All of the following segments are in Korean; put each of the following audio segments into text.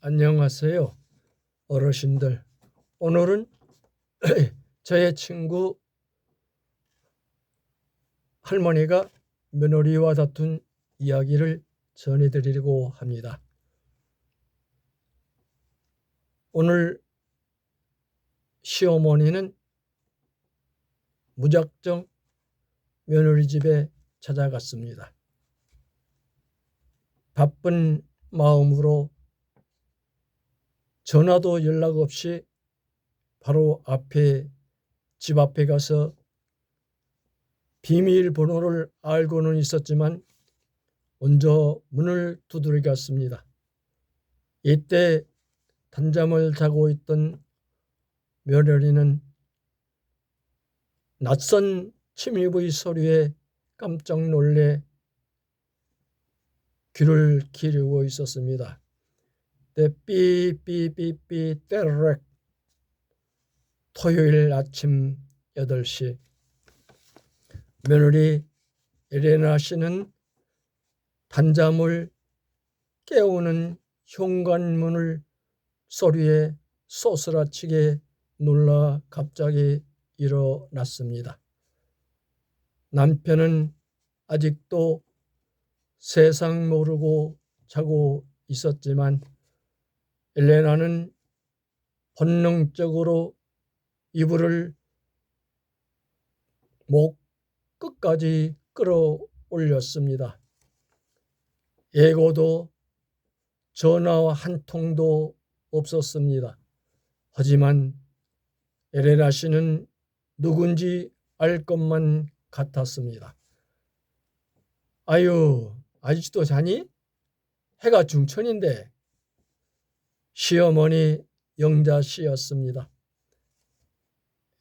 안녕하세요, 어르신들. 오늘은 저의 친구 할머니가 며느리와 다툰 이야기를 전해드리려고 합니다. 오늘 시어머니는 무작정 며느리 집에 찾아갔습니다. 바쁜 마음으로 전화도 연락 없이 바로 집 앞에 가서 비밀번호를 알고는 있었지만 먼저 문을 두드렸습니다. 이때 단잠을 자고 있던 며느리는 낯선 침입의 소리에 깜짝 놀래 귀를 기울이고 있었습니다. 삐삐삐삐 때르륵. 토요일 아침 8시 며느리 엘레나 씨는 단잠을 깨우는 현관문을 소리에 소스라치게 놀라 갑자기 일어났습니다. 남편은 아직도 세상 모르고 자고 있었지만 엘레나는 본능적으로 이불을 목 끝까지 끌어올렸습니다. 예고도 전화 한 통도 없었습니다. 하지만 엘레나 씨는 누군지 알 것만 같았습니다. 아유, 아직도 자니? 해가 중천인데. 시어머니 영자 씨였습니다.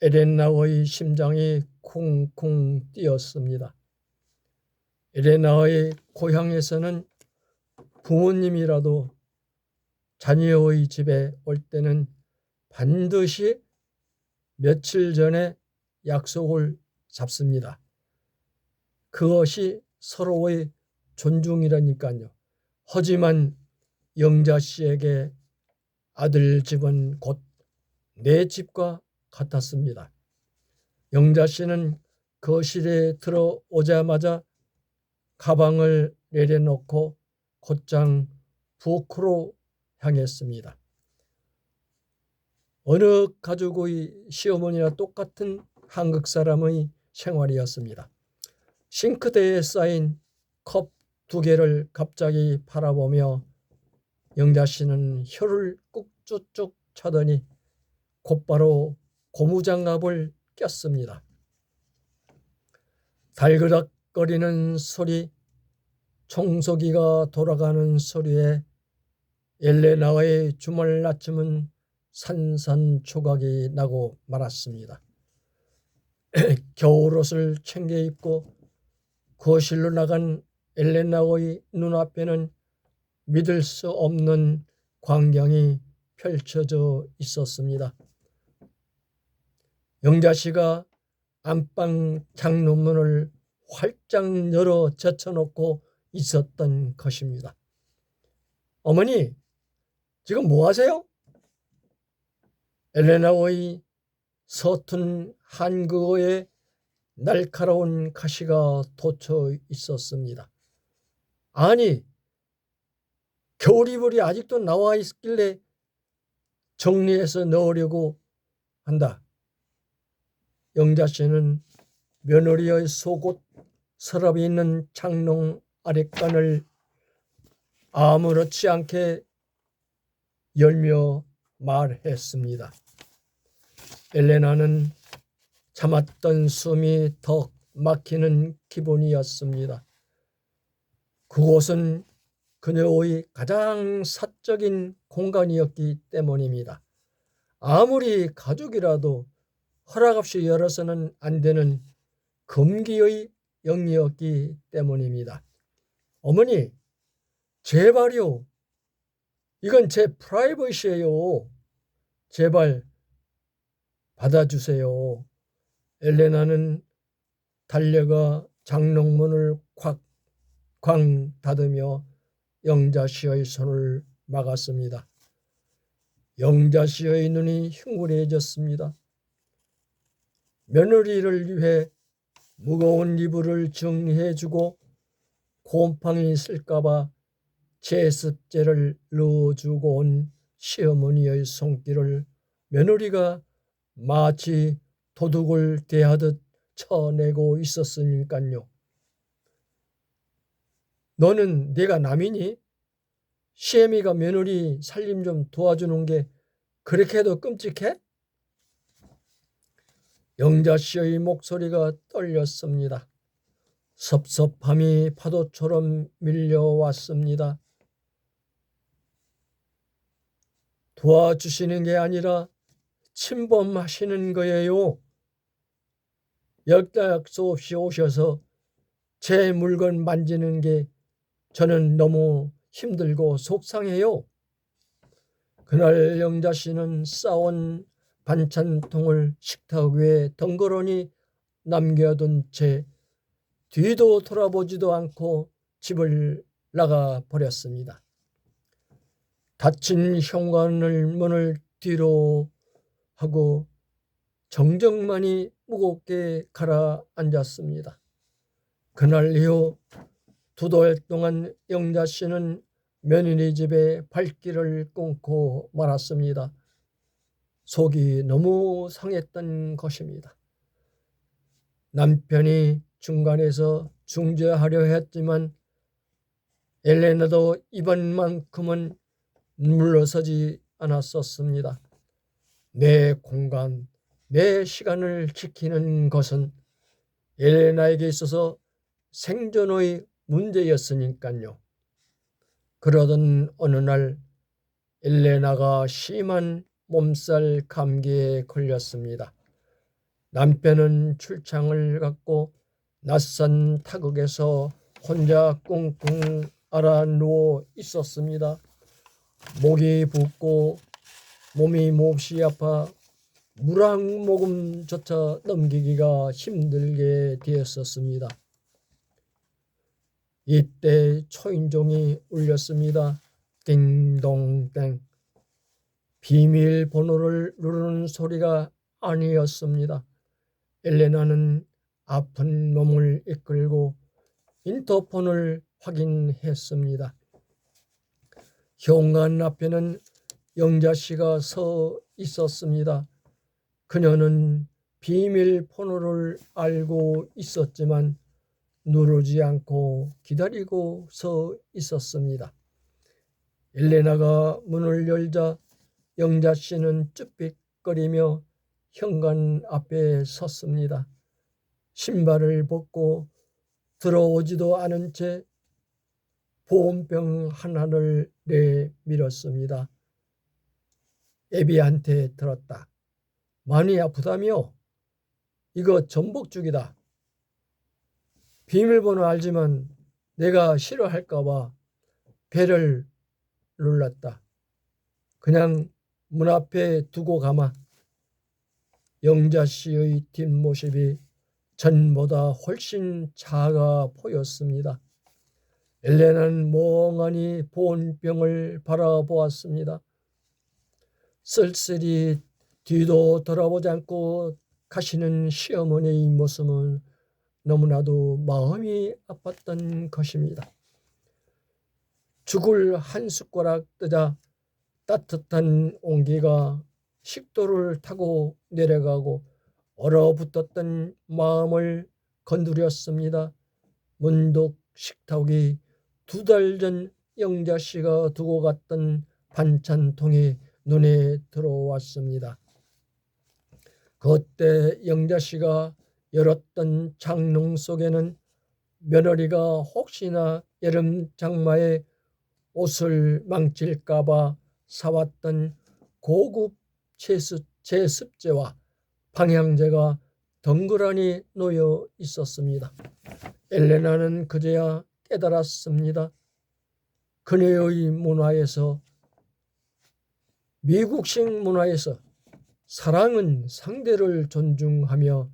엘레나의 심장이 쿵쿵 뛰었습니다. 엘레나의 고향에서는 부모님이라도 자녀의 집에 올 때는 반드시 며칠 전에 약속을 잡습니다. 그것이 서로의 존중이라니까요. 하지만 영자 씨에게 아들 집은 곧 내 집과 같았습니다. 영자 씨는 거실에 들어오자마자 가방을 내려놓고 곧장 부엌으로 향했습니다. 어느 가족의 시어머니와 똑같은 한국 사람의 생활이었습니다. 싱크대에 쌓인 컵 2개를 갑자기 바라보며 영자 씨는 혀를 꾹 차더니 곧바로 고무장갑을 꼈습니다. 달그락거리는 소리, 청소기가 돌아가는 소리에 엘레나의 주말 아침은 산산조각이 나고 말았습니다. 겨울옷을 챙겨 입고 거실로 나간 엘레나의 눈앞에는 믿을 수 없는 광경이 펼쳐져 있었습니다. 영자 씨가 안방 장롱문을 활짝 열어 젖혀놓고 있었던 것입니다. 어머니, 지금 뭐 하세요? 엘레나의 서툰 한국어에 날카로운 가시가 돋쳐 있었습니다. 아니, 겨울이불이 아직도 나와 있길래 정리해서 넣으려고 한다. 영자 씨는 며느리의 속옷 서랍이 있는 장롱 아랫간을 아무렇지 않게 열며 말했습니다. 엘레나는 참았던 숨이 더 막히는 기분이었습니다. 그곳은 그녀의 가장 사적인 공간이었기 때문입니다. 아무리 가족이라도 허락 없이 열어서는 안 되는 금기의 영역이었기 때문입니다. 어머니, 제발요. 이건 제 프라이버시예요. 제발 받아주세요. 엘레나는 달려가 장롱문을 쾅 닫으며 영자 씨의 손을 막았습니다. 영자씨의 눈이 흉그레해졌습니다. 며느리를 위해 무거운 이불을 정리해주고 곰팡이 쓸까봐 제습제를 넣어주고 온 시어머니의 손길을 며느리가 마치 도둑을 대하듯 쳐내고 있었으니까요. 너는 네가 남이니? 시애미가 며느리 살림 좀 도와주는 게 그렇게도 끔찍해? 영자씨의 목소리가 떨렸습니다. 섭섭함이 파도처럼 밀려왔습니다. 도와주시는 게 아니라 침범하시는 거예요. 연락도 없이 오셔서 제 물건 만지는 게 저는 너무 힘들고 속상해요. 그날 영자씨는 싸온 반찬통을 식탁 위에 덩그러니 남겨둔 채 뒤도 돌아보지도 않고 집을 나가 버렸습니다. 닫힌 현관을 문을 뒤로 하고 정적만이 무겁게 가라앉았습니다. 그날 이후 2달 동안 영자씨는 며느리 집에 발길을 끊고 말았습니다. 속이 너무 상했던 것입니다. 남편이 중간에서 중재하려 했지만 엘레나도 이번만큼은 물러서지 않았었습니다. 내 공간, 내 시간을 지키는 것은 엘레나에게 있어서 생존의 문제였으니까요. 그러던 어느 날 엘레나가 심한 몸살 감기에 걸렸습니다. 남편은 출장을 갔고 낯선 타국에서 혼자 꿍꿍 앓아 누워 있었습니다. 목이 붓고 몸이 몹시 아파 물 한 모금조차 넘기기가 힘들게 되었었습니다. 이때 초인종이 울렸습니다. 띵동땡. 비밀번호를 누르는 소리가 아니었습니다. 엘레나는 아픈 몸을 이끌고 인터폰을 확인했습니다. 현관 앞에는 영자씨가 서 있었습니다. 그녀는 비밀번호를 알고 있었지만 누르지 않고 기다리고 서 있었습니다. 엘레나가 문을 열자 영자씨는 쭈삣거리며 현관 앞에 섰습니다. 신발을 벗고 들어오지도 않은 채 보온병 하나를 내밀었습니다. 애비한테 들었다. 많이 아프다며? 이거 전복죽이다. 비밀번호 알지만 내가 싫어할까봐 배를 눌렀다. 그냥 문 앞에 두고 가마. 영자씨의 뒷모습이 전보다 훨씬 작아 보였습니다. 엘레나는 멍하니 보온병을 바라보았습니다. 쓸쓸히 뒤도 돌아보지 않고 가시는 시어머니의 모습은 너무나도 마음이 아팠던 것입니다. 죽을 한 숟가락 뜨자 따뜻한 온기가 식도를 타고 내려가고 얼어붙었던 마음을 건드렸습니다. 문득 식탁이 2달 전 영자씨가 두고 갔던 반찬통이 눈에 들어왔습니다. 그때 영자씨가 열었던 장롱 속에는 며느리가 혹시나 여름 장마에 옷을 망칠까봐 사왔던 고급 제습제와 방향제가 덩그러니 놓여 있었습니다. 엘레나는 그제야 깨달았습니다. 그녀의 문화에서, 미국식 문화에서 사랑은 상대를 존중하며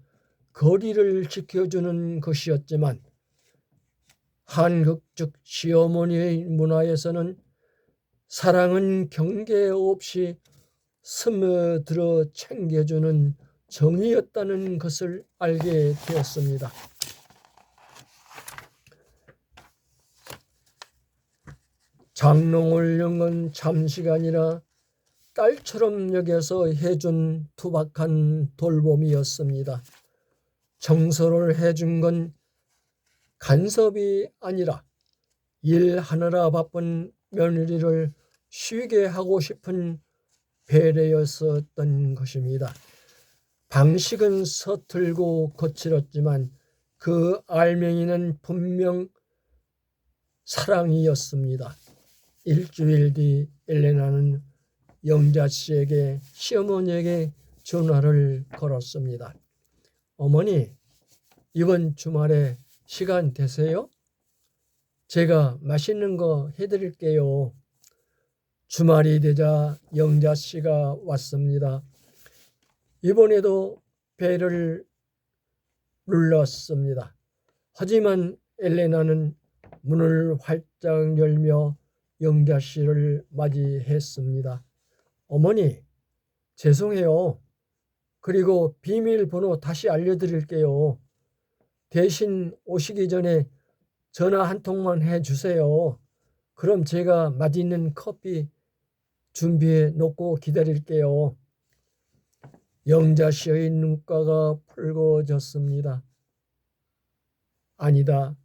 거리를 지켜주는 것이었지만 한국 즉 시어머니의 문화에서는 사랑은 경계 없이 스며들어 챙겨주는 정이었다는 것을 알게 되었습니다. 장롱을 연 건 잠시가 아니라 딸처럼 여겨서 해준 투박한 돌봄이었습니다. 청소를 해준 건 간섭이 아니라 일하느라 바쁜 며느리를 쉬게 하고 싶은 배려였었던 것입니다. 방식은 서툴고 거칠었지만 그 알맹이는 분명 사랑이었습니다. 일주일 뒤 엘레나는 영자 씨에게 시어머니에게 전화를 걸었습니다. 어머니, 이번 주말에 시간 되세요? 제가 맛있는 거 해드릴게요. 주말이 되자 영자 씨가 왔습니다. 이번에도 배를 눌렀습니다. 하지만 엘레나는 문을 활짝 열며 영자 씨를 맞이했습니다. 어머니, 죄송해요. 그리고 비밀번호 다시 알려드릴게요. 대신 오시기 전에 전화 한 통만 해주세요. 그럼 제가 맛있는 커피 준비해 놓고 기다릴게요. 영자 씨의 눈가가 붉어졌습니다. 아니다.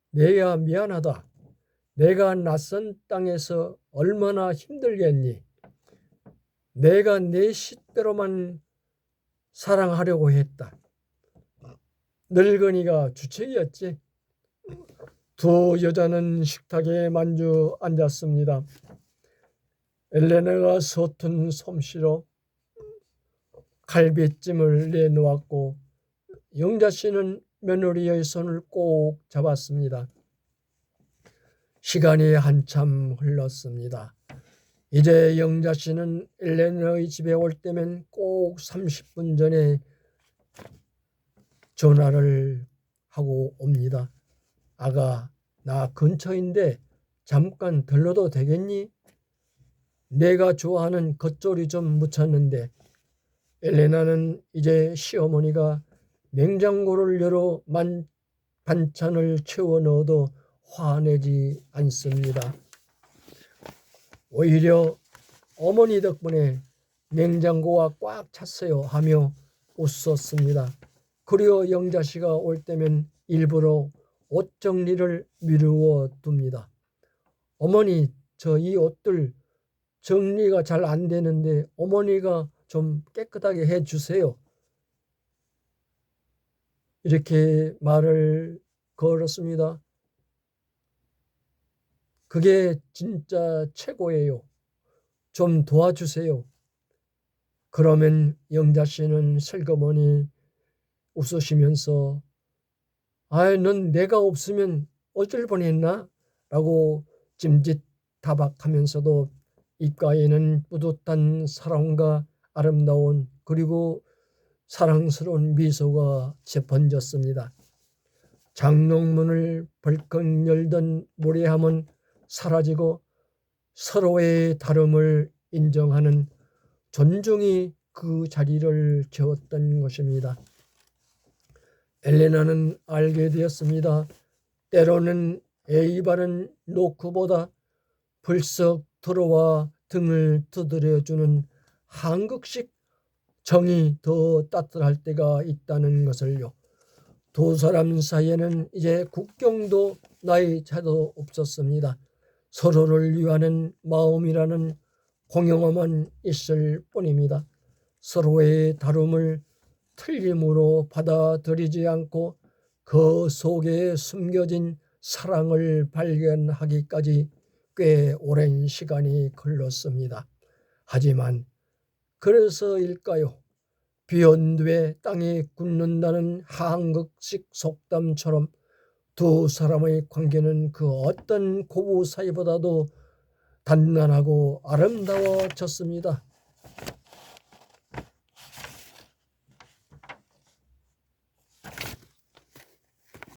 내야 미안하다. 내가 낯선 땅에서 얼마나 힘들겠니? 내가 내 식대로만 사랑하려고 했다. 늙은이가 주책이었지. 두 여자는 식탁에 만주 앉았습니다. 엘레나가 서툰 솜씨로 갈비찜을 내놓았고 영자 씨는 며느리의 손을 꼭 잡았습니다. 시간이 한참 흘렀습니다. 이제 영자 씨는 엘레나의 집에 올 때면 꼭 30분 전에 전화를 하고 옵니다. 아가, 나 근처인데 잠깐 들러도 되겠니? 내가 좋아하는 겉절이 좀 묻혔는데. 엘레나는 이제 시어머니가 냉장고를 열어 반찬을 채워 넣어도 화내지 않습니다. 오히려 어머니 덕분에 냉장고가 꽉 찼어요 하며 웃었습니다. 그리고 영자 씨가 올 때면 일부러 옷 정리를 미루어 둡니다. 어머니, 저 이 옷들 정리가 잘 안 되는데 어머니가 좀 깨끗하게 해주세요. 이렇게 말을 걸었습니다. 그게 진짜 최고예요. 좀 도와주세요. 그러면 영자 씨는 슬그머니 웃으시면서 넌 내가 없으면 어쩔 뻔했나? 라고 찜짓타박하면서도 입가에는 뿌듯한 사랑과 아름다운 그리고 사랑스러운 미소가 번졌습니다. 장롱문을 벌컥 열던 무례함은 사라지고 서로의 다름을 인정하는 존중이 그 자리를 채웠던 것입니다. 엘레나는 알게 되었습니다. 때로는 예의 바른 노크보다 불쑥 들어와 등을 두드려주는 한국식 정이 더 따뜻할 때가 있다는 것을요. 두 사람 사이에는 이제 국경도 나이 차도 없었습니다. 서로를 위하는 마음이라는 공용어만 있을 뿐입니다. 서로의 다름을 틀림으로 받아들이지 않고 그 속에 숨겨진 사랑을 발견하기까지 꽤 오랜 시간이 흘렀습니다. 하지만 그래서일까요? 비온 뒤에 땅이 굳는다는 한국식 속담처럼 두 사람의 관계는 그 어떤 고부 사이보다도 단단하고 아름다워졌습니다.